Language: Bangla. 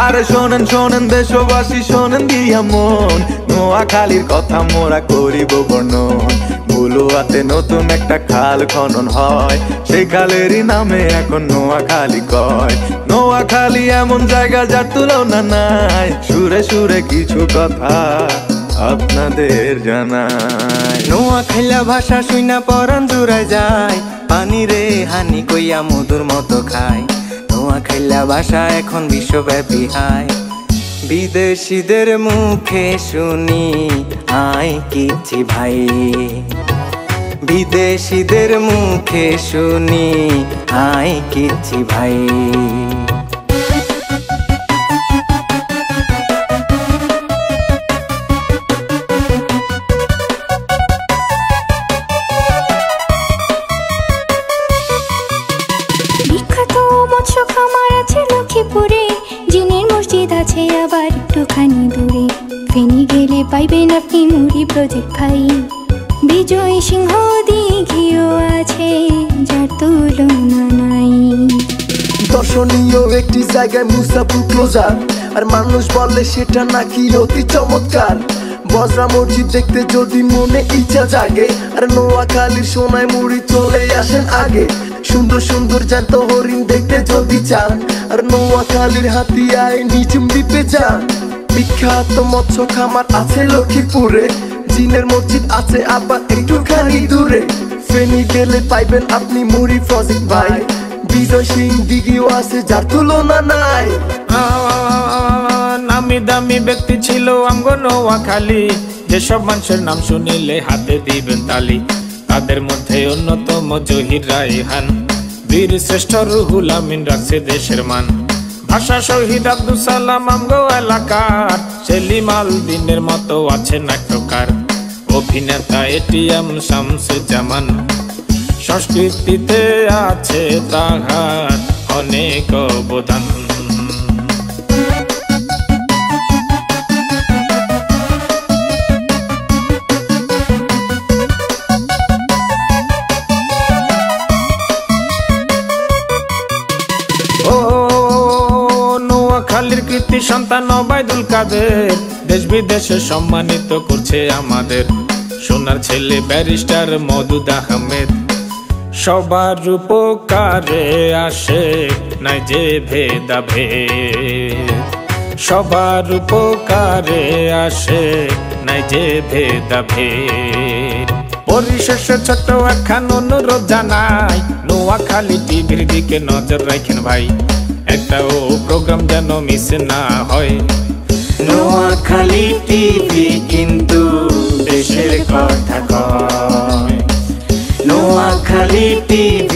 আরে শোনেন শোনেন দেশবাসী শোনেন দিয়া মন, নোয়াখালীর কথা মোরা করিব বর্ণন। ভুলুয়াতে নতুন একটা খাল খনন হয়, সেই খালেরই নামে এখন নোয়াখালী কয়। নোয়াখালী এমন জায়গা যার তুলনা নাই, সুরে সুরে কিছু কথা আপনাদের জানাই। নোয়াখাইলা ভাষা শুইনা পরাণ জুড়ায় যায়, পানি রে হানি কইয়া মধুর মতো খায়। নোয়াখাইলা ভাষা এখন বিশ্বব্যাপী হায়, বিদেশিদের মুখে শুনি আই কিছি ভাই। বিদেশিদের মুখে শুনি আই কিছি ভাই। বিখ্যাত মৎস্য খামার আছে লক্ষ্মীপুরে, জিনের মসজিদ আছে আবার একটুখানি দূরে। ফেনী গেলে পাইবেন আপনি মুড়ি প্রজেক্ট ভাই, বিজয় সিংহ দিঘিও আছে যার তুলনা নাই। দর্শনীয় একটি জায়গায় মুসাফু ক্লোজার, আর মানুষ বলে সেটা নাকি অতি চমৎকার। বজরা মসজিদ দেখতে যদি মনে ইচ্ছা জাগে, আর নোয়াখালীর সোনায় মুড়ি চলে আসেন আগে। সুন্দর সুন্দর জ্যান্ত হরিণ দেখতে যদি চান, আর নোয়াখালীর হাতিয়ায় নিঝুম দ্বীপে যান। বিখ্যাত মৎস্য খামার আছে লক্ষ্মীপুরে, জিনের মসজিদ আছে আবার একটুখানি দূরে। ফেনী গেলে পাইবেন আপনি মুড়ি প্রজেক্ট ভাই, বিজয় সিং দিঘিও আছে যার তুলনা নাই। নামি দামি ব্যক্তি ছিল আমগো নোয়াখালী, যেসব মানুষের নাম শুনিলে হাতে দিবেন তালি। তাদের মধ্যে অন্যতম জহির রায়হান, বীর শ্রেষ্ঠ রুহুল আমিন রাখছে দেশের মান। ভাষা শহীদ আব্দুল সালাম আমগো এলাকার, সেলিম আল দিনের মতো আছে নাট্যকার। অভিনেতা এটিএম শামসুজ্জামান, সংস্কৃতিতে আছে তাহার অনেক অবদান। নোয়াখালীর কৃতি সন্তান ওবায়দুল কাদের, দেশ বিদেশে সম্মানিত করছে আমাদের। সোনার ছেলে ব্যারিস্টার মওদুদ আহমেদ, সবার উপকারে আসে নাই যে ভেদাভেদ। সবার উপকারে আসে নাই যে ভেদাভেদ। পরিশেষে ছোট্ট একখান অনুরোধ জানাই, নোয়াখালী টিভির দিকে নজর রাখেন ভাই, একটাও প্রোগ্রাম যেন মিস না হয়। নোয়াখালী টিভি কিন্তু দেশের কথা কয়, নোয়াখালী টিভি